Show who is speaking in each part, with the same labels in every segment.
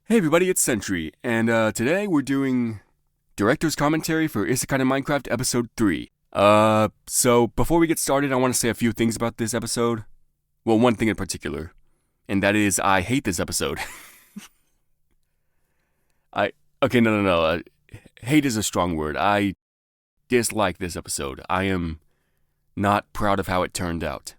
Speaker 1: Hey everybody, it's Sentry, and today we're doing director's commentary for Isekai'd Minecraft episode 3. So before we get started, I want to say a few things about this episode. Well, one thing in particular, and that is I hate this episode. No. Hate is a strong word. I dislike this episode. I am not proud of how it turned out.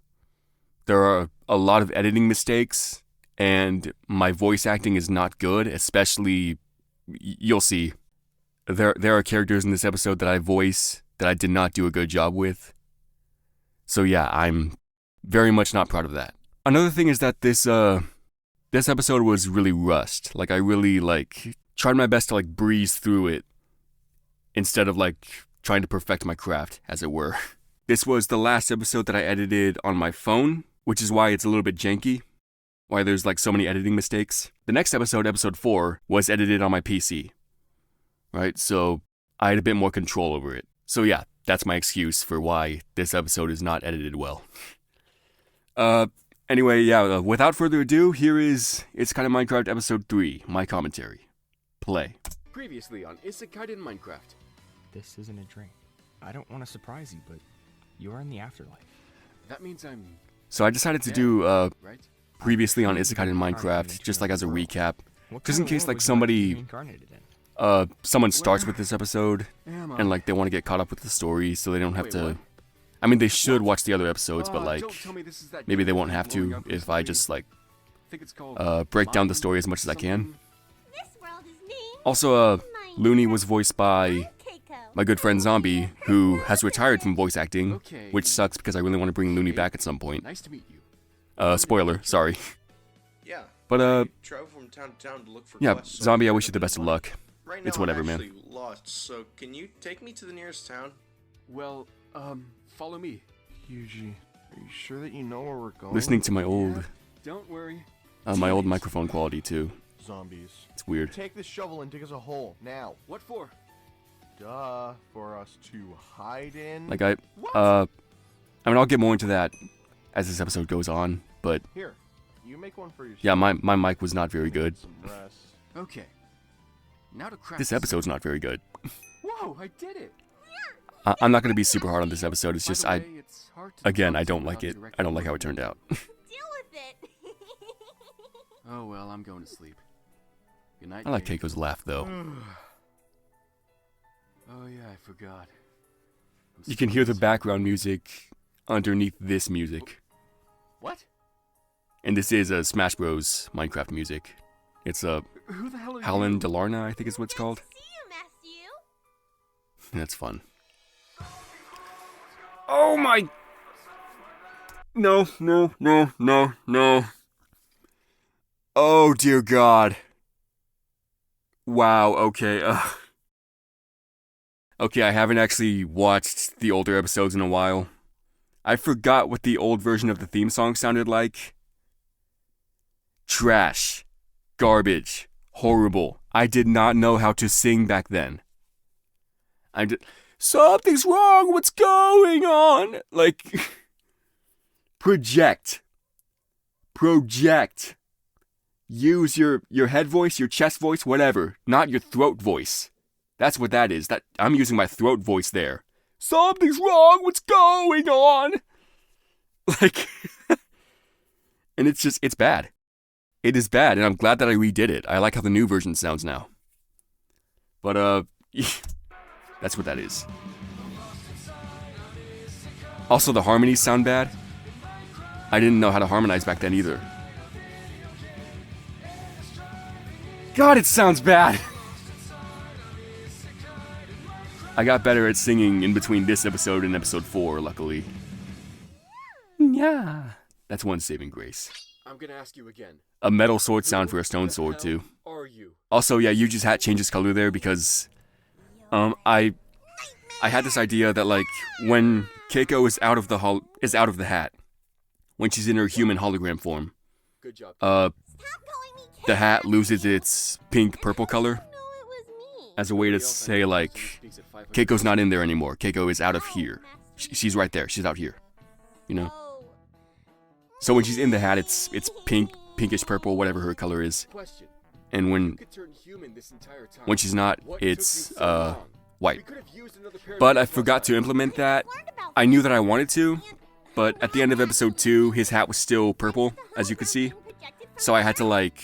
Speaker 1: There are a lot of editing mistakes, and my voice acting is not good, especially, you'll see. There are characters in this episode that I voice that I did not do a good job with. So yeah, I'm very much not proud of that. Another thing is that this episode was really rushed. I really, tried my best to, breeze through it instead of, trying to perfect my craft, as it were. This was the last episode that I edited on my phone, which is why it's a little bit janky. Why there's so many editing mistakes. The next episode, episode 4, was edited on my PC. Right? So I had a bit more control over it. So yeah, that's my excuse for why this episode is not edited well. Anyway, yeah, without further ado, here is Isekai'd Minecraft episode 3, my commentary. Play. Previously on Isekai'd Minecraft.
Speaker 2: This isn't a dream. I don't want to surprise you, but you are in the afterlife.
Speaker 1: That means So I decided to do,
Speaker 2: right?
Speaker 1: Previously on Isekai'd Minecraft, just as a recap, just in case someone starts with this episode and they want to get caught up with the story, so they don't have to. I mean, they should watch the other episodes, but maybe they won't have to if I just break down the story as much as I can. Also, Looney was voiced by my good friend Zombie, who has retired from voice acting, which sucks because I really want to bring Looney back at some point.
Speaker 3: Nice to meet you.
Speaker 1: Spoiler, sorry.
Speaker 3: Yeah.
Speaker 1: But,
Speaker 3: travel from town to town to look for
Speaker 1: yeah,
Speaker 3: quests,
Speaker 1: Zombie, I wish you the best of luck.
Speaker 3: Right now,
Speaker 1: It's whatever,
Speaker 3: I'm
Speaker 1: man.
Speaker 3: actually lost, so can you take me to the nearest town?
Speaker 4: Well, follow me.
Speaker 5: Yuji, are you sure that you know where we're going?
Speaker 1: Listening to my old,
Speaker 4: Don't worry.
Speaker 1: my old microphone quality too.
Speaker 5: Zombies.
Speaker 1: It's weird.
Speaker 5: Take this shovel and dig us a hole, now.
Speaker 4: What for?
Speaker 5: Duh, for us to hide in.
Speaker 1: I mean, I'll get more into that as this episode goes on, but
Speaker 5: Here, you make one for yourself.
Speaker 1: yeah, my mic was not very good.
Speaker 5: Some rest.
Speaker 4: Okay. Now to craft
Speaker 1: This episode's not very good.
Speaker 4: Whoa, I did it!
Speaker 1: I'm not going to be super hard on this episode, it's just,
Speaker 4: By the way, it's hard to
Speaker 1: again,
Speaker 4: talk
Speaker 1: I don't
Speaker 4: without
Speaker 1: like it.
Speaker 4: direct
Speaker 1: I don't like how it turned out.
Speaker 6: Deal with it.
Speaker 4: Oh well, I'm going to sleep. Good night.
Speaker 1: I like
Speaker 4: Kate.
Speaker 1: Keiko's laugh, though.
Speaker 4: Oh yeah, I forgot.
Speaker 1: You can hear the background music underneath this music.
Speaker 4: What?
Speaker 1: And this is a Smash Bros. Minecraft music. It's a
Speaker 4: Who the hell are
Speaker 1: Howlin'
Speaker 4: you?
Speaker 1: Delarna, I think is what it's called.
Speaker 6: See you, Matthew.
Speaker 1: That's fun. Oh my! No. Oh dear God. Wow, okay, Okay, I haven't actually watched the older episodes in a while. I forgot what the old version of the theme song sounded like. Trash. Garbage. Horrible. I did not know how to sing back then. Something's wrong, what's going on? Project. Use your head voice, your chest voice, whatever, not your throat voice. That's what that is. That I'm using my throat voice there. Something's wrong, what's going on? And it's bad. It is bad, and I'm glad that I redid it. I like how the new version sounds now. But, that's what that is. Also, the harmonies sound bad. I didn't know how to harmonize back then either. God, it sounds bad! I got better at singing in between this episode and episode 4, luckily. Yeah. That's one saving grace.
Speaker 4: I'm gonna ask you again.
Speaker 1: A metal sword sound for a stone sword, too.
Speaker 4: Are you?
Speaker 1: Also, yeah, Yuji's hat changes color there because, I had this idea that, when Keiko is out of the hat, when she's in her human hologram form,
Speaker 4: Good job.
Speaker 1: the hat loses its pink-purple color
Speaker 6: No, it was me.
Speaker 1: as a way to say, Keiko's not in there anymore. Keiko is out of here. She's right there. She's out here. You know?
Speaker 6: Oh.
Speaker 1: So when she's in the hat, it's pink, pinkish purple, whatever her color is.
Speaker 4: Question.
Speaker 1: and when
Speaker 4: could turn human this entire time.
Speaker 1: when she's not,
Speaker 4: What took you
Speaker 1: it's
Speaker 4: so long?
Speaker 1: white.
Speaker 4: We could have used another pair of
Speaker 1: But I
Speaker 4: earplugs
Speaker 1: forgot to
Speaker 4: last
Speaker 1: implement
Speaker 6: We've
Speaker 1: that.
Speaker 6: learned about
Speaker 1: I knew that I wanted to,
Speaker 6: and-
Speaker 1: but at the end of episode 2, his hat was still purple, as you could see. So I had to like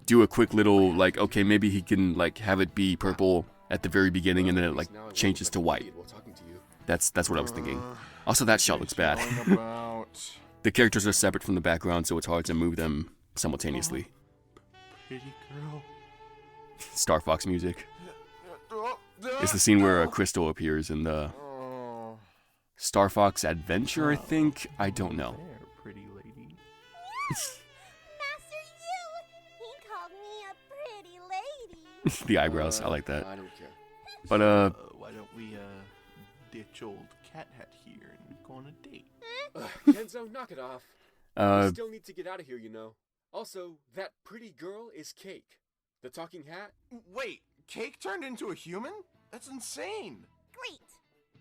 Speaker 1: do a quick little like, okay, maybe he can like have it be purple at the very beginning, and then it like
Speaker 4: Now I won't
Speaker 1: changes
Speaker 4: look
Speaker 1: to
Speaker 4: like an
Speaker 1: white.
Speaker 4: idiot while talking to you.
Speaker 1: That's what I was thinking. Also, that shot looks bad.
Speaker 5: Yelling about
Speaker 1: The characters are separate from the background, so it's hard to move them simultaneously.
Speaker 5: pretty girl.
Speaker 1: Star Fox music. It's the scene where Crystal appears in the
Speaker 5: Oh,
Speaker 1: Star Fox Adventure, I think. I don't know.
Speaker 5: there, pretty lady.
Speaker 6: Master Yu! He called me a pretty lady.
Speaker 1: The eyebrows, I like that.
Speaker 4: I don't care.
Speaker 1: But
Speaker 5: Why don't we ditch old Cat Hat here and go on a date?
Speaker 4: Kenzo, knock it off. We
Speaker 1: uh,
Speaker 4: still need to get out of here, you know. Also, that pretty girl is Cake. The talking hat?
Speaker 5: Wait, Cake turned into a human? That's insane.
Speaker 6: Great.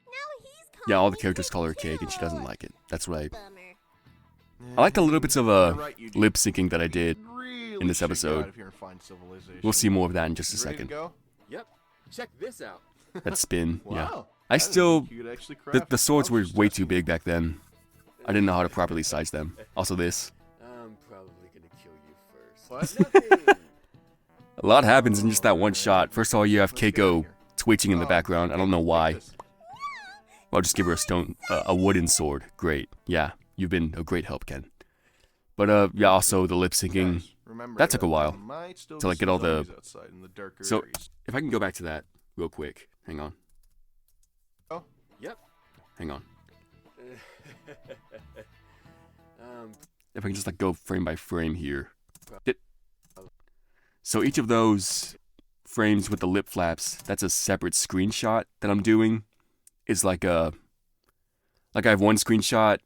Speaker 6: Now he's calling
Speaker 1: yeah, all the
Speaker 6: me
Speaker 1: characters call her
Speaker 6: pretty
Speaker 1: Cake, and she doesn't
Speaker 6: too.
Speaker 1: like it. That's right.
Speaker 6: Bummer.
Speaker 1: I like the little bits of
Speaker 5: You're right, Eugene.
Speaker 1: lip syncing that I did.
Speaker 5: Really
Speaker 1: in this
Speaker 5: should get
Speaker 1: episode.
Speaker 5: out of here and find civilization.
Speaker 1: We'll see more of that in just a
Speaker 5: You ready to
Speaker 1: second.
Speaker 5: go?
Speaker 4: Yep. Check this out.
Speaker 1: That spin, yeah.
Speaker 5: Wow.
Speaker 1: I
Speaker 5: didn't
Speaker 1: still-
Speaker 5: think you could actually
Speaker 1: The
Speaker 5: craft
Speaker 1: swords were
Speaker 5: houses
Speaker 1: way
Speaker 5: just
Speaker 1: too big back then. I didn't know how to properly size them. Also this.
Speaker 4: I'm probably gonna kill you first.
Speaker 5: What?
Speaker 4: Nothing.
Speaker 1: A lot happens in just that one shot. First of all, you have
Speaker 5: Let's get out of
Speaker 1: Keiko
Speaker 5: here.
Speaker 1: twitching in the
Speaker 5: Oh,
Speaker 1: background. I don't know
Speaker 5: take
Speaker 1: why.
Speaker 5: this.
Speaker 1: I'll just give her a wooden sword. Great. Yeah, you've been a great help, Ken. But yeah, also the lip syncing.
Speaker 5: Guys, remember
Speaker 1: that took a
Speaker 5: there
Speaker 1: while
Speaker 5: might still
Speaker 1: to, like,
Speaker 5: be
Speaker 1: get
Speaker 5: some
Speaker 1: all the-
Speaker 5: zombies outside in the darker
Speaker 1: So-
Speaker 5: areas.
Speaker 1: If I can go back to that real quick. Hang on.
Speaker 5: Oh.
Speaker 4: Yep.
Speaker 1: Hang on.
Speaker 4: um,
Speaker 1: If I can just like go frame by frame here. So each of those frames with the lip flaps, that's a separate screenshot that I'm doing. Is like I have one screenshot,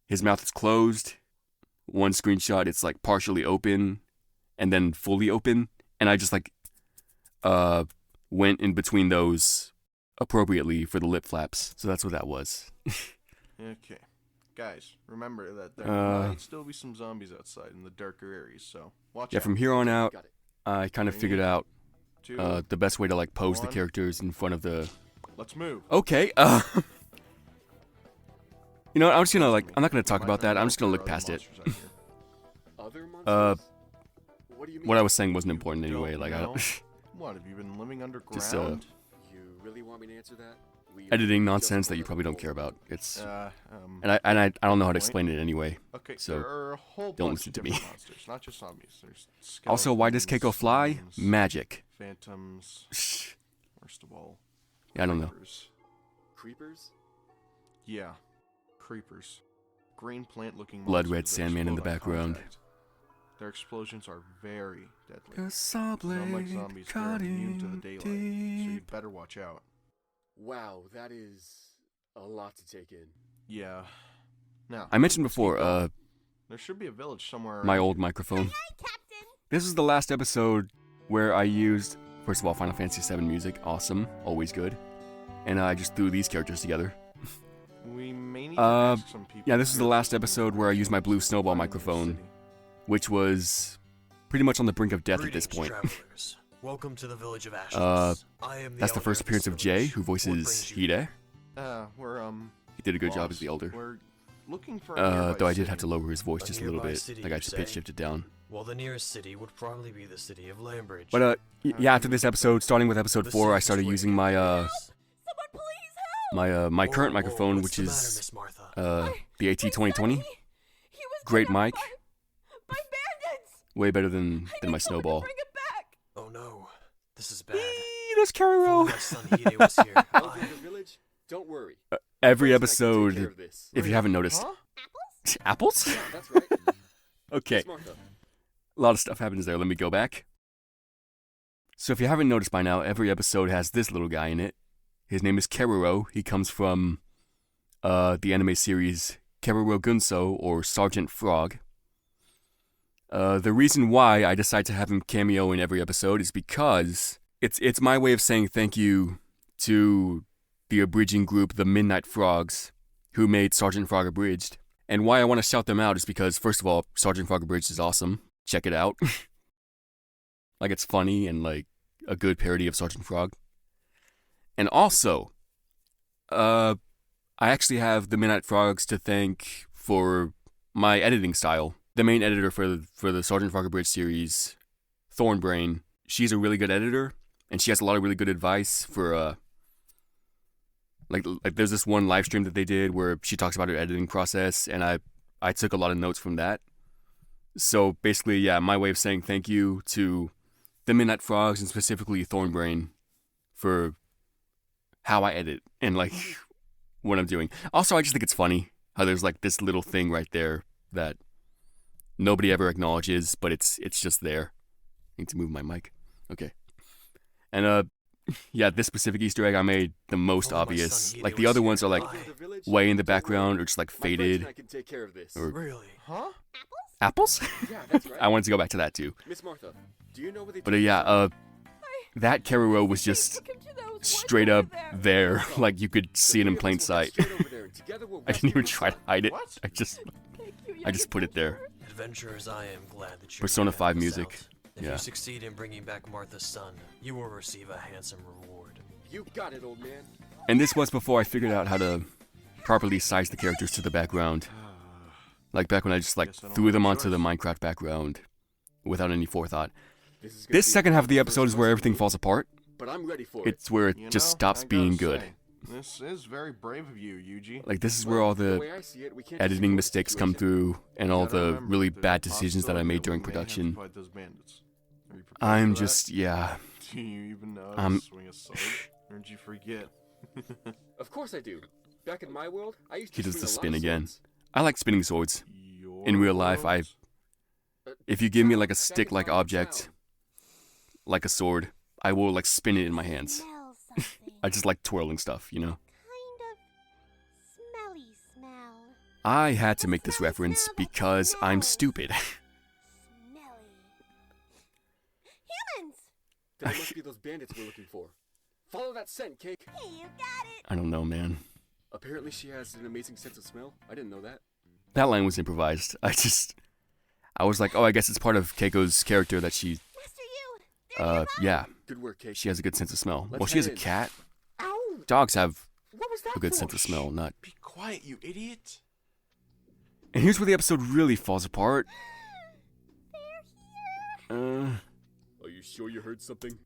Speaker 1: his mouth is closed. One screenshot, it's like partially open, and then fully open. And I just like went in between those appropriately for the lip flaps. So that's what that was.
Speaker 5: Okay. Guys, remember that there might still be some zombies outside in the darker areas, so watch
Speaker 1: Yeah,
Speaker 5: out.
Speaker 1: from here on out,
Speaker 4: got it.
Speaker 1: I kind of
Speaker 5: 3,
Speaker 1: figured out
Speaker 5: 2,
Speaker 1: the best way to like pose the
Speaker 5: 1.
Speaker 1: characters in front of the.
Speaker 5: let's move.
Speaker 1: Okay. You know what? I'm just gonna like. I'm not gonna talk about that. I'm just gonna look past it.
Speaker 4: Other monsters? What do you mean?
Speaker 1: What I was saying wasn't important anyway. Like I
Speaker 5: know?
Speaker 1: don't.
Speaker 5: What, have you been living underground?
Speaker 1: Just,
Speaker 4: You really want me to answer that? We
Speaker 1: Editing
Speaker 4: just
Speaker 1: nonsense that you
Speaker 4: wanna
Speaker 1: probably don't
Speaker 4: roll.
Speaker 1: care about. It's
Speaker 5: and
Speaker 1: and I don't know how to
Speaker 5: point.
Speaker 1: explain it anyway.
Speaker 5: okay,
Speaker 1: so
Speaker 5: there are a whole
Speaker 1: don't
Speaker 5: bunch
Speaker 1: listen
Speaker 5: of
Speaker 1: to me.
Speaker 5: different monsters, not just zombies. There's
Speaker 1: Also, why does Keiko
Speaker 5: skeletons,
Speaker 1: fly?
Speaker 5: demons,
Speaker 1: Magic.
Speaker 5: Phantoms. Worst of all,
Speaker 1: Yeah, I don't know.
Speaker 5: creepers.
Speaker 4: Creepers?
Speaker 5: Yeah, creepers. Green plant-looking
Speaker 1: Blood
Speaker 5: monsters
Speaker 1: red
Speaker 5: that
Speaker 1: Sandman in the
Speaker 5: explode on
Speaker 1: background.
Speaker 5: contact. Their explosions are very deadly.
Speaker 1: A saw
Speaker 5: Unlike zombies, they're immune to the daylight, so you'd better watch out.
Speaker 4: Wow, that is a lot to take in.
Speaker 5: Yeah. Now,
Speaker 1: I mentioned
Speaker 5: let's keep
Speaker 1: before,
Speaker 5: going. There should be a village somewhere.
Speaker 1: my
Speaker 5: around
Speaker 1: old
Speaker 5: here.
Speaker 1: microphone.
Speaker 6: Hi, Captain.
Speaker 1: This is the last episode where I used, first of all, Final Fantasy VII music. Awesome. Always good. And I just threw these characters together.
Speaker 5: We may need to
Speaker 1: Uh,
Speaker 5: ask some people
Speaker 1: yeah, this is the
Speaker 5: here
Speaker 1: last
Speaker 5: to
Speaker 1: episode where I used my blue snowball
Speaker 5: find the
Speaker 1: microphone,
Speaker 5: city.
Speaker 1: which was pretty much on the brink of death at this
Speaker 7: Greetings,
Speaker 1: point.
Speaker 7: travelers. Welcome to the village of Ashes. I am
Speaker 1: That's the
Speaker 7: elder
Speaker 1: first
Speaker 7: of
Speaker 1: appearance
Speaker 7: this
Speaker 1: of Jay,
Speaker 7: village.
Speaker 1: who
Speaker 7: What
Speaker 1: voices
Speaker 7: brings you
Speaker 1: Hide.
Speaker 5: We're
Speaker 1: He did a good job
Speaker 5: lost.
Speaker 1: as the elder.
Speaker 5: We're looking for a nearby
Speaker 1: Though I did
Speaker 5: city.
Speaker 1: have to lower his voice
Speaker 7: A
Speaker 1: just a little
Speaker 7: nearby
Speaker 1: bit.
Speaker 7: city,
Speaker 1: Like I
Speaker 7: you
Speaker 1: had to pitch
Speaker 7: say?
Speaker 1: shift it down.
Speaker 7: Well, the nearest city would probably be the city of Lambridge.
Speaker 1: But yeah, after this episode, starting with episode
Speaker 7: The
Speaker 1: 4, I
Speaker 7: safest
Speaker 1: started
Speaker 7: way
Speaker 1: using
Speaker 7: to
Speaker 1: my
Speaker 6: Someone please help.
Speaker 1: my
Speaker 7: Whoa,
Speaker 1: current
Speaker 7: whoa,
Speaker 1: microphone,
Speaker 7: what's
Speaker 1: which
Speaker 7: the matter,
Speaker 1: is
Speaker 7: Miss Martha?
Speaker 1: the AT 2020.
Speaker 6: He was
Speaker 1: Great
Speaker 6: kidnapped
Speaker 1: mic.
Speaker 6: By bandits.
Speaker 1: Way better than
Speaker 6: I
Speaker 1: my
Speaker 6: need someone to
Speaker 1: snowball.
Speaker 6: Bring it back.
Speaker 7: Oh no, this is bad.
Speaker 1: There's
Speaker 7: If
Speaker 1: Kariro.
Speaker 7: only my son Hide was here.
Speaker 4: Elder
Speaker 7: I...
Speaker 4: of the village? Don't worry.
Speaker 1: Every
Speaker 4: Friends and I can take care
Speaker 1: episode,
Speaker 4: of this.
Speaker 1: if you haven't noticed,
Speaker 5: Huh?
Speaker 6: Apples?
Speaker 1: apples.
Speaker 4: Yeah, that's right.
Speaker 1: Okay,
Speaker 4: Miss Martha.
Speaker 1: a lot of stuff happens there. Let me go back. So if you haven't noticed by now, every episode has this little guy in it. His name is Keroro. He comes from the anime series Keroro Gunso, or Sergeant Frog. The reason why I decide to have him cameo in every episode is because it's my way of saying thank you to the abridging group, the Midnight Frogs, who made Sergeant Frog Abridged. And why I want to shout them out is because, first of all, Sergeant Frog Abridged is awesome. Check it out. Like it's funny and like a good parody of Sergeant Frog. And also, I actually have the Midnight Frogs to thank for my editing style. The main editor for the Sergeant Frog Abridged series, Thornbrain, she's a really good editor, and she has a lot of really good advice for like there's this one live stream that they did where she talks about her editing process, and I took a lot of notes from that. So basically, yeah, my way of saying thank you to the Midnight Frogs and specifically Thornbrain for how I edit and like what I'm doing. Also, I just think it's funny how there's like this little thing right there that nobody ever acknowledges, but it's just there. I need to move my mic. Okay. And yeah, this specific Easter egg I made the most obvious. Like the other ones are like way in the background or just like faded.
Speaker 4: I can take care of this.
Speaker 1: Or
Speaker 7: Really?
Speaker 5: Huh?
Speaker 1: apples?
Speaker 4: Yeah, that's right.
Speaker 1: I wanted to go back to that too.
Speaker 4: Miss Martha, do you know where they
Speaker 1: But yeah, that Keroro was just straight up there. Like you could see it in plain sight. I didn't even try to hide it.
Speaker 5: What?
Speaker 1: I just put it there.
Speaker 7: Adventurers, I am glad that you
Speaker 1: Persona
Speaker 7: figured
Speaker 1: 5
Speaker 7: this
Speaker 1: music.
Speaker 7: out. If
Speaker 1: Yeah.
Speaker 7: you succeed in bringing back Martha's son, you will receive a handsome reward.
Speaker 4: You got it, old man.
Speaker 1: And this was before I figured out how to properly size the characters to the background. Like back when I just like
Speaker 5: Guess I don't
Speaker 1: threw
Speaker 5: have
Speaker 1: them
Speaker 5: a
Speaker 1: onto the
Speaker 5: choice.
Speaker 1: Minecraft background without any forethought.
Speaker 4: This is gonna
Speaker 1: This
Speaker 4: be
Speaker 1: second half of the
Speaker 4: first
Speaker 1: episode is where
Speaker 4: lesson,
Speaker 1: everything falls apart.
Speaker 4: but I'm ready for it.
Speaker 1: It's where it
Speaker 5: You
Speaker 1: just
Speaker 5: know,
Speaker 1: stops
Speaker 5: I
Speaker 1: being
Speaker 5: gotta
Speaker 1: good.
Speaker 5: say, this is very brave of you, Yuji.
Speaker 1: Like this is where all
Speaker 4: The
Speaker 1: the
Speaker 4: way I see it, we can't just
Speaker 1: editing
Speaker 4: ignore the
Speaker 1: mistakes come
Speaker 4: situation.
Speaker 1: through and all
Speaker 5: Gotta
Speaker 1: the
Speaker 5: remember,
Speaker 1: really
Speaker 5: there's
Speaker 1: bad
Speaker 5: a
Speaker 1: decisions that I
Speaker 5: possibility
Speaker 1: made
Speaker 5: that
Speaker 1: during
Speaker 5: we may have to
Speaker 1: production.
Speaker 5: fight those bandits. Are you prepared
Speaker 1: I'm
Speaker 5: for that?
Speaker 1: just, yeah.
Speaker 5: Do you even know how to swing a sword? Or did you forget?
Speaker 4: Of course I do. Back in my world, I used to
Speaker 1: He does
Speaker 4: swing
Speaker 1: the
Speaker 4: a lot
Speaker 1: spin
Speaker 4: of
Speaker 1: again.
Speaker 4: swords.
Speaker 1: I like spinning swords.
Speaker 5: Your
Speaker 1: In real life,
Speaker 5: worlds?
Speaker 1: If you give me like a
Speaker 4: That is
Speaker 1: stick-like
Speaker 4: my
Speaker 1: object,
Speaker 4: sound.
Speaker 1: like a sword, I will like spin it in my hands.
Speaker 6: Smell something.
Speaker 1: I just like twirling stuff, you know?
Speaker 6: Kind of smelly smell.
Speaker 1: I had to make this reference because I'm stupid.
Speaker 6: Smelly. Humans!
Speaker 4: Then it must be those bandits we're looking for. Follow that scent, Cake.
Speaker 6: Hey, you got it!
Speaker 1: I don't know, man.
Speaker 4: Apparently she has an amazing sense of smell. I didn't know that.
Speaker 1: That line was improvised. I was like, oh, I guess it's part of Keiko's character that she,
Speaker 6: Master you! They're nearby.
Speaker 1: yeah,
Speaker 4: Good work, Cake.
Speaker 1: she has a good sense of smell.
Speaker 4: Let's
Speaker 1: Well, she has a
Speaker 4: head in.
Speaker 1: cat.
Speaker 4: Ow!
Speaker 1: Dogs have
Speaker 4: What was that
Speaker 1: a good
Speaker 4: for?
Speaker 1: sense of smell, not.
Speaker 5: Be quiet, you idiot.
Speaker 1: And here's where the episode really falls apart.
Speaker 6: They're here.
Speaker 4: Are you sure you heard something?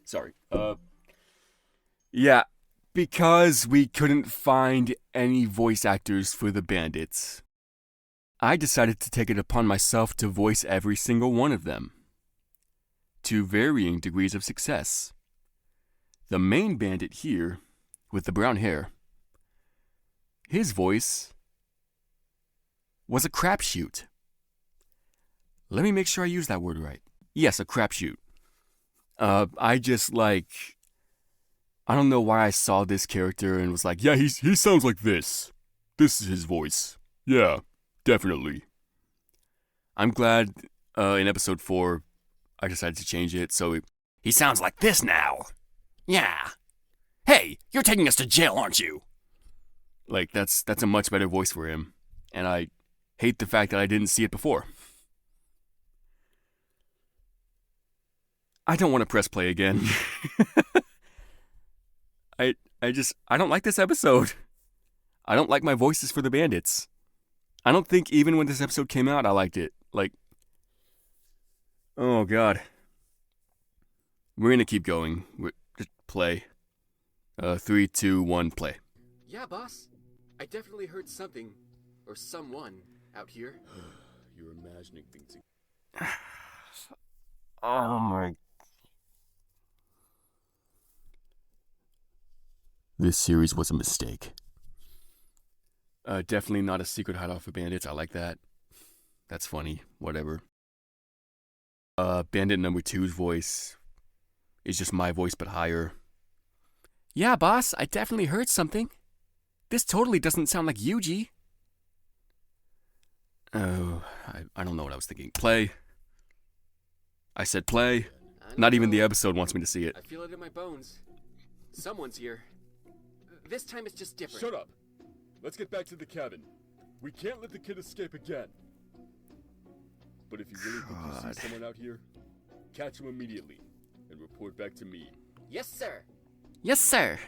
Speaker 1: Sorry. Yeah, because we couldn't find any voice actors for the bandits, I decided to take it upon myself to voice every single one of them, to varying degrees of success. The main bandit here, with the brown hair, his voice was a crapshoot. Let me make sure I use that word right. Yes, a crapshoot. I just I don't know why I saw this character and was like, yeah, he sounds like this. This is his voice. Yeah, definitely. I'm glad in episode 4 I decided to change it so he sounds like this now. Yeah. Hey, you're taking us to jail, aren't you? Like that's a much better voice for him, and I hate the fact that I didn't see it before. I don't want to press play again. I don't like this episode. I don't like my voices for the bandits. I don't think even when this episode came out I liked it. Oh god. We're gonna keep going. Just play. 3, 2, 1, play.
Speaker 4: Yeah, boss. I definitely heard something, or someone, out here. You're imagining things.
Speaker 1: Oh my. This series was a mistake. Definitely not a secret hideout for bandits. I like that. That's funny. Whatever. Bandit number 2's voice is just my voice but higher. Yeah, boss, I definitely heard something. This totally doesn't sound like Yuji. I don't know what I was thinking. Play. I said play.
Speaker 4: I don't
Speaker 1: Not even the
Speaker 4: know.
Speaker 1: episode wants me to see it.
Speaker 4: I feel it in my bones. Someone's here. This time it's just different.
Speaker 8: Shut up. Let's get back to the cabin. We can't let the kid escape again. But if you really think you
Speaker 1: God.
Speaker 8: see someone out here, catch him immediately and report back to me.
Speaker 4: Yes, sir.
Speaker 1: Yes, sir.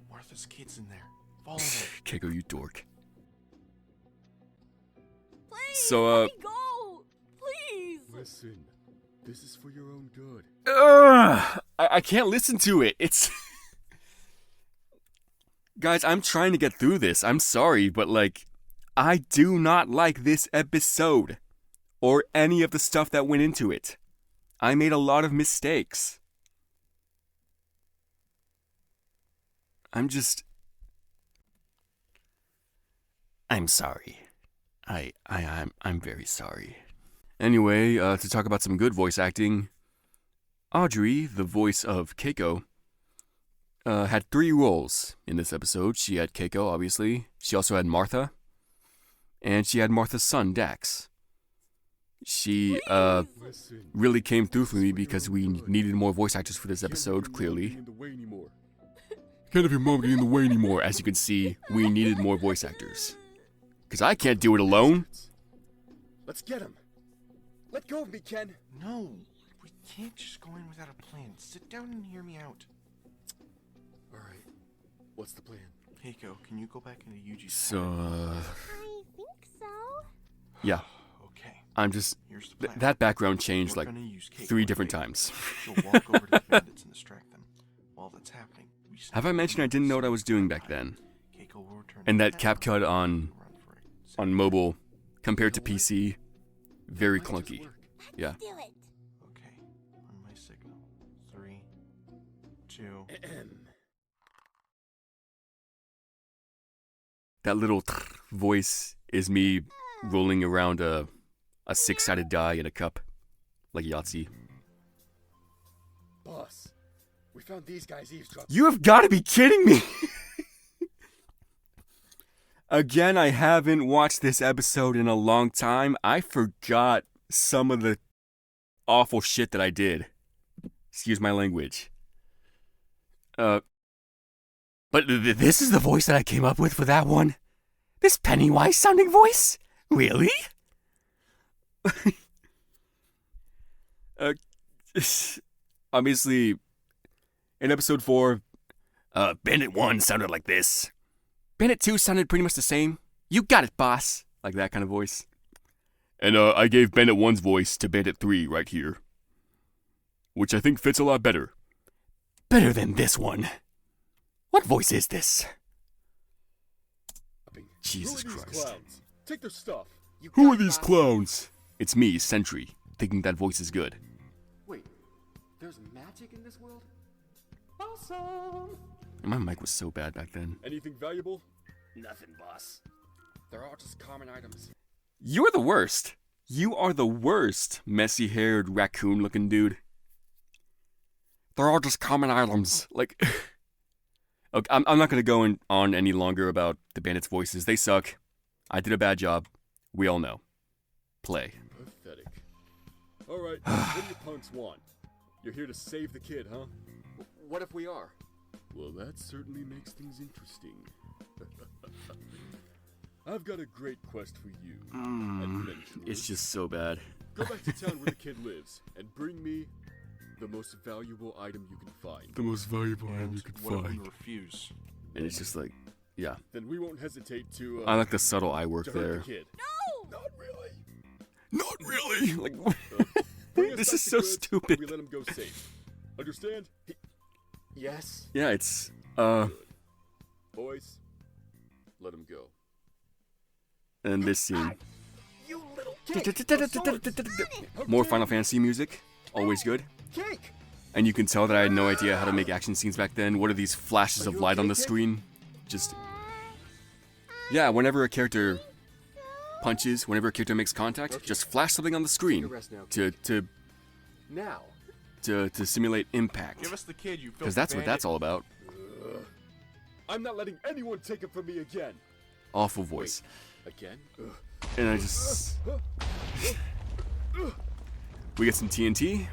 Speaker 5: Martha's kid's in there. Follow them.
Speaker 1: Keiko, you dork.
Speaker 6: Please,
Speaker 1: So,
Speaker 6: let me go. Please.
Speaker 8: Listen, this is for your own good.
Speaker 1: I can't listen to it. It's... Guys, I'm trying to get through this. I'm sorry, but like, I do not like this episode. Or any of the stuff that went into it. I made a lot of mistakes. I'm sorry. I'm very sorry. Anyway, to talk about some good voice acting, Audrey, the voice of Keiko, had 3 roles in this episode. She had Keiko, obviously. She also had Martha. And she had Martha's son, Dax. She,
Speaker 8: Listen,
Speaker 1: really came through for me because we needed more voice actors for this episode, clearly.
Speaker 8: in the way anymore.
Speaker 1: Can't have your mom getting in the way anymore. As you can see, we needed more voice actors. Because I can't do it alone.
Speaker 4: Let's get him. Let go of me, Ken.
Speaker 5: No, we can't just go in without a plan. Sit down and hear me out.
Speaker 4: All right. What's the plan?
Speaker 5: Keiko, can you go back into Yuji's
Speaker 1: So,
Speaker 6: I think so.
Speaker 1: yeah.
Speaker 5: Okay,
Speaker 1: I'm just...
Speaker 5: here's the plan.
Speaker 1: that background changed
Speaker 5: We're
Speaker 1: like
Speaker 5: gonna use Keiko
Speaker 1: 3
Speaker 5: and
Speaker 1: different
Speaker 5: Keiko.
Speaker 1: times.
Speaker 5: She'll walk over to the bandits and distract them. While that's happening, we just
Speaker 1: Have I mentioned I didn't know what I was doing back then?
Speaker 5: Keiko will return
Speaker 1: And
Speaker 5: to
Speaker 1: that
Speaker 5: town.
Speaker 1: CapCut on
Speaker 5: Run for it.
Speaker 1: on mobile, compared to PC, very
Speaker 4: Might just
Speaker 1: clunky.
Speaker 4: work.
Speaker 1: Yeah.
Speaker 6: Do it.
Speaker 5: Okay, on my signal. 3, 2.
Speaker 1: That little voice is me rolling around a 6-sided die in a cup, like Yahtzee.
Speaker 8: Boss, we found these guys eavesdropping.
Speaker 1: You have got to be kidding me! Again, I haven't watched this episode in a long time. I forgot some of the awful shit that I did. Excuse my language. But this is the voice that I came up with for that one? This Pennywise sounding voice? Really? Obviously, in episode 4, Bandit 1 sounded like this. Bandit 2 sounded pretty much the same. You got it, boss. Like that kind of voice. And I gave Bandit 1's voice to Bandit 3 right here. Which I think fits a lot better. Better than this one. What voice is this? Jesus
Speaker 8: Who are these
Speaker 1: Christ.
Speaker 8: clowns? Take their stuff.
Speaker 4: You
Speaker 1: Who
Speaker 4: got
Speaker 1: are
Speaker 4: it,
Speaker 1: these
Speaker 4: boss.
Speaker 1: clowns? It's me, Sentry, thinking that voice is good.
Speaker 4: Wait, there's magic in this world? Awesome.
Speaker 1: And my mic was so bad back then.
Speaker 8: Anything valuable?
Speaker 4: Nothing, boss. They're all just common items.
Speaker 1: You're the worst. You are the worst, messy-haired, raccoon-looking dude. They're all just common items. Like, okay, I'm not gonna go on any longer about the bandits' voices. They suck. I did a bad job. We all know. Play.
Speaker 8: Pathetic. All right, what do you punks want? You're here to save the kid, huh?
Speaker 4: What if we are?
Speaker 8: Well, that certainly makes things interesting. I've got a great quest for you, adventurer.
Speaker 1: It's just so bad.
Speaker 8: Go back to town where the kid lives and bring me the most valuable item you can find.
Speaker 1: The most valuable
Speaker 5: And what if we refuse?
Speaker 1: And it's just like, yeah.
Speaker 8: Then we won't hesitate to.
Speaker 1: I like the subtle eye work
Speaker 8: to hurt
Speaker 1: there.
Speaker 8: the kid.
Speaker 6: No!
Speaker 8: Not really.
Speaker 1: Not really. Like,
Speaker 8: Bring us
Speaker 1: this
Speaker 8: back
Speaker 1: is
Speaker 8: the
Speaker 1: so
Speaker 8: goods,
Speaker 1: stupid.
Speaker 8: We let him go safe. Understand?
Speaker 4: Yes.
Speaker 1: Yeah, it's
Speaker 8: Boys, let him go.
Speaker 1: and this scene.
Speaker 4: You little cake.
Speaker 1: More Final Fantasy music, always good.
Speaker 4: Cake.
Speaker 1: And you can tell that I had no idea how to make action scenes back then. What are these flashes
Speaker 4: Are
Speaker 1: of
Speaker 4: you
Speaker 1: light on
Speaker 4: okay,
Speaker 1: the
Speaker 4: kid?
Speaker 1: screen? Just yeah, whenever a character punches, whenever a character makes contact,
Speaker 4: Okay.
Speaker 1: just flash something on the
Speaker 4: Take a
Speaker 1: screen
Speaker 4: rest now.
Speaker 1: to
Speaker 4: Now.
Speaker 1: simulate impact.
Speaker 5: Give us the kid, you filthy
Speaker 1: Because that's what
Speaker 5: bandit.
Speaker 1: that's all about.
Speaker 8: I'm not letting anyone take it from me again.
Speaker 1: Awful voice.
Speaker 8: Again?
Speaker 1: And I just... We get some TNT.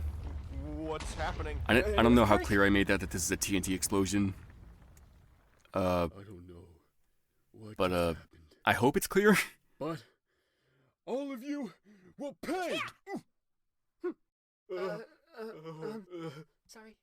Speaker 5: What's happening?
Speaker 1: I don't know how clear I made that this is a TNT explosion.
Speaker 8: I don't know what
Speaker 1: But,
Speaker 8: just happened.
Speaker 1: I hope it's clear.
Speaker 8: But all of you will pay.
Speaker 4: Sorry.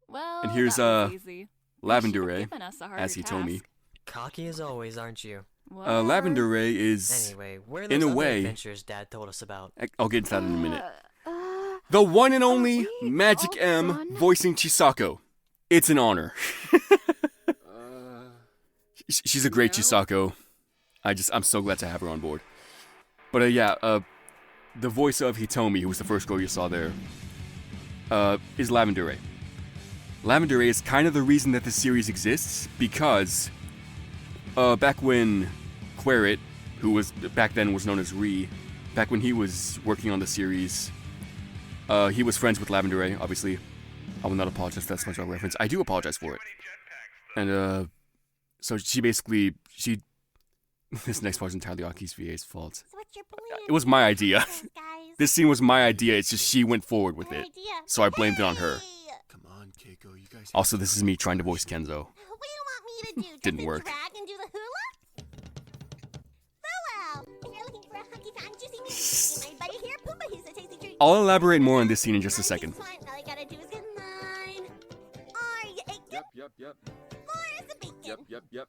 Speaker 9: Well,
Speaker 1: And here's,
Speaker 9: that was easy.
Speaker 1: Lavender
Speaker 9: You
Speaker 1: Ray,
Speaker 9: should've given us a harder
Speaker 1: as he told me.
Speaker 9: task.
Speaker 7: Cocky as always, aren't you?
Speaker 9: Whatever.
Speaker 1: Lavender Ray is,
Speaker 7: Anyway, where are
Speaker 1: in
Speaker 7: those
Speaker 1: a
Speaker 7: other
Speaker 1: way...
Speaker 7: adventures Dad told us about?
Speaker 1: I'll get into that in a minute.
Speaker 9: Uh,
Speaker 1: The one and only
Speaker 9: we
Speaker 1: Magic
Speaker 9: all
Speaker 1: M
Speaker 9: done?
Speaker 1: voicing Chisako. It's an honor. She's a great Chisako. I'm so glad to have her on board. But the voice of Hitomi, who was the first girl you saw there, is Lavender Ray. Lavender Ray is kind of the reason that this series exists, because back when Quarit, who was back then was known as Ree, back when he was working on the series, he was friends with Lavender Ray, obviously. I will not apologize for that SpongeBob reference. I do apologize for it. And so she basically, this next part is entirely Aki's VA's fault.
Speaker 6: So what's your plan?
Speaker 1: It was my idea.
Speaker 6: Guys?
Speaker 1: This scene was my idea, it's just she went forward with
Speaker 6: Good
Speaker 1: it.
Speaker 6: idea.
Speaker 1: So I blamed it on her.
Speaker 6: Hey!
Speaker 8: Come on, Keiko, you guys.
Speaker 1: Also, this is me trying to voice Kenzo.
Speaker 6: What do you want me to do? Just
Speaker 1: Didn't
Speaker 6: to
Speaker 1: work.
Speaker 6: drag and do the hula? Well, if you're looking for a hunky fan juicy meat, you might buy here. Pumbaa is a tasty treat.
Speaker 1: I'll elaborate more on this scene in just a second.
Speaker 6: All you gotta do is get in line. Are you aching?
Speaker 8: Yep.
Speaker 6: For the bacon.
Speaker 8: Yep.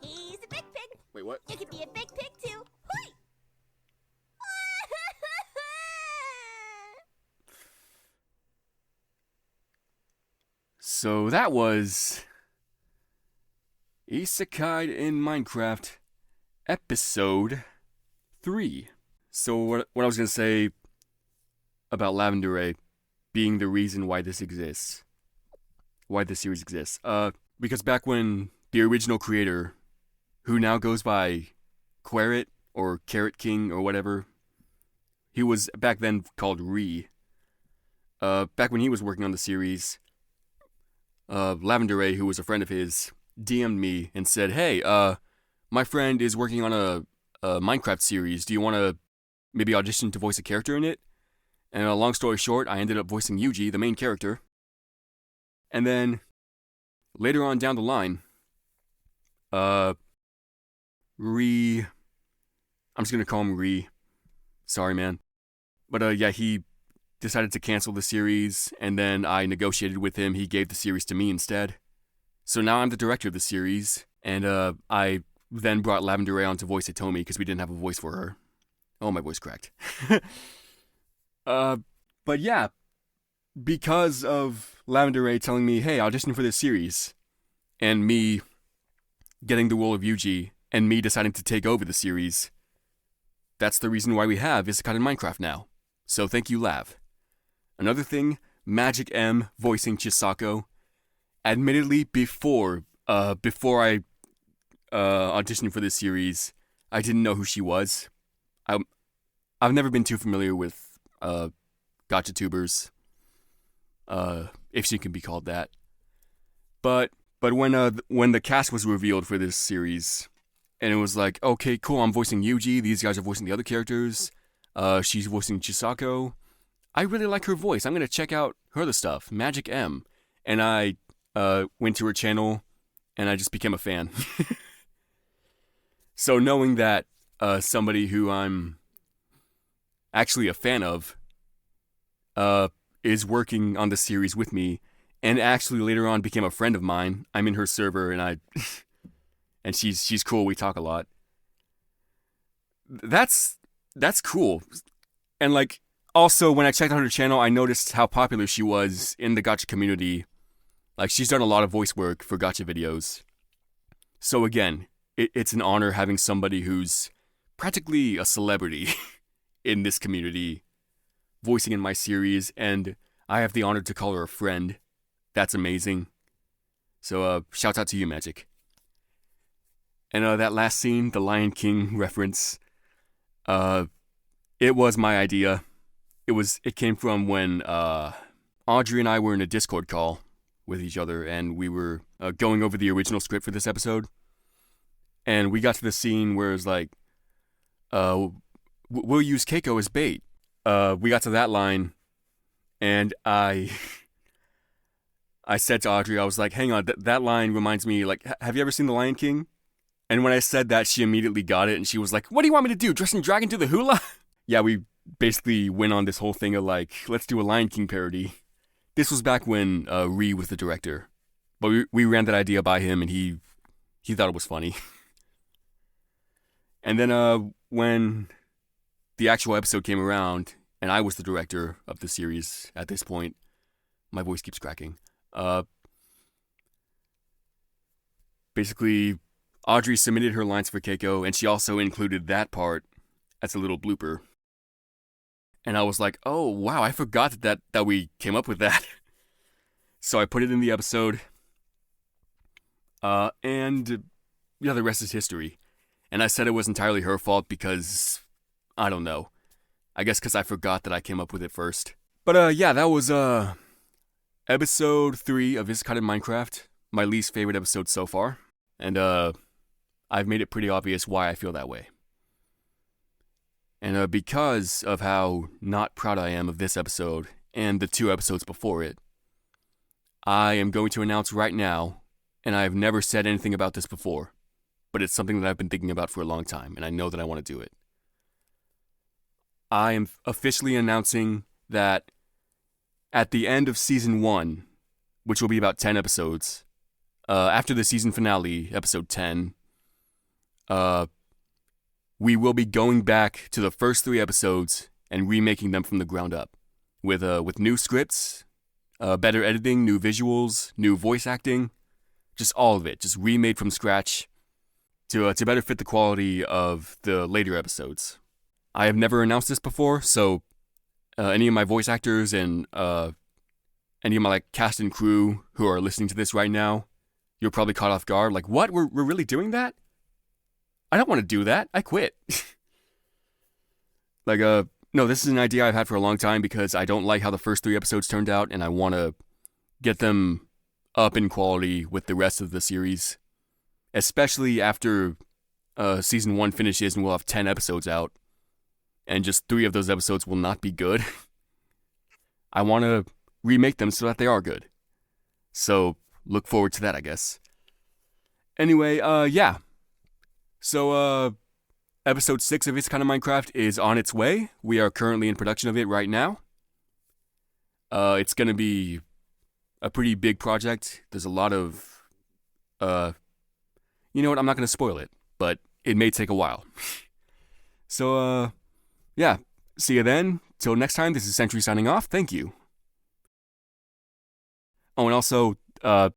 Speaker 6: He's a big pig.
Speaker 8: Wait, what?
Speaker 6: You could be a big pig too. Hoi!
Speaker 1: So that was Isekai'd in Minecraft episode 3. So what I was going to say about Lavender Ray being the reason why this exists, why this series exists, because back when the original creator, who now goes by Quarit or Carrot King or whatever, he was back then called Ree. Back when he was working on the series, Lavender Ray, who was a friend of his, DM'd me and said, "Hey, my friend is working on a Minecraft series. Do you want to maybe audition to voice a character in it?" And long story short, I ended up voicing Yuji, the main character. And then later on down the line, Ree, I'm just gonna call him Ree. Sorry, man. But he decided to cancel the series, and then I negotiated with him. He gave the series to me instead. So now I'm the director of the series, and I then brought Lavender Ray on to voice Hitomi because we didn't have a voice for her. Oh, my voice cracked. But yeah, because of Lavender Ray telling me, "Hey, audition for this series," and me getting the role of Yuji, and me deciding to take over the series, that's the reason why we have Isekai'd in Minecraft now. So thank you, Lav. Another thing, Magic M voicing Chisako. Admittedly, before I auditioned for this series, I didn't know who she was. I've never been too familiar with gacha tubers, if she can be called that. But when the cast was revealed for this series, and it was like, okay, cool, I'm voicing Yuji, these guys are voicing the other characters, she's voicing Chisako. I really like her voice. I'm gonna check out her other stuff, Magic M, and I went to her channel, and I just became a fan. So knowing that somebody who I'm actually a fan of is working on the series with me, and actually later on became a friend of mine. I'm in her server, and and she's cool. We talk a lot. That's cool. And like, also when I checked out her channel, I noticed how popular she was in the gacha community. Like, she's done a lot of voice work for gacha videos. So again, it's an honor having somebody who's practically a celebrity in this community voicing in my series, and I have the honor to call her a friend. That's amazing. So shouts out to you, Magic. And that last scene, the Lion King reference, it was my idea. It came from when Audrey and I were in a Discord call with each other, and we were going over the original script for this episode. And we got to the scene where it's like, we'll use Keiko as bait. We got to that line, and I said to Audrey, I was like, hang on, that line reminds me, like, have you ever seen The Lion King? And when I said that, she immediately got it, and she was like, what do you want me to do, dress in dragon to the hula? Yeah, we basically went on this whole thing of, like, let's do a Lion King parody. This was back when Ree was the director. But we ran that idea by him, and he thought it was funny. And then when the actual episode came around, and I was the director of the series at this point, my voice keeps cracking. Basically, Audrey submitted her lines for Keiko, and she also included that part as a little blooper. And I was like, oh, wow, I forgot that we came up with that. So I put it in the episode. And yeah, the rest is history. And I said it was entirely her fault because, I don't know. I guess because I forgot that I came up with it first. But yeah, that was episode 3 of Isekai'd Minecraft. My least favorite episode so far. And I've made it pretty obvious why I feel that way. And because of how not proud I am of this episode and the 2 episodes before it, I am going to announce right now, and I've never said anything about this before, but it's something that I've been thinking about for a long time, and I know that I want to do it. I am officially announcing that at the end of Season 1, which will be about 10 episodes, after the season finale, episode 10, we will be going back to the first 3 episodes and remaking them from the ground up with new scripts, better editing, new visuals, new voice acting, just all of it, just remade from scratch to better fit the quality of the later episodes. I have never announced this before, so any of my voice actors and any of my cast and crew who are listening to this right now, you're probably caught off guard, like, what? We're really doing that? I don't want to do that. I quit. No, this is an idea I've had for a long time because I don't like how the first 3 episodes turned out, and I want to get them up in quality with the rest of the series, especially after season 1 finishes and we'll have 10 episodes out, and just 3 of those episodes will not be good. I want to remake them so that they are good. So, look forward to that, I guess. Anyway, yeah. So, episode 6 of Isekai'd Minecraft is on its way. We are currently in production of it right now. It's going to be a pretty big project. There's a lot of, you know what, I'm not going to spoil it, but it may take a while. So, yeah, see you then. Till next time, this is Sentry signing off. Thank you. Oh, and also,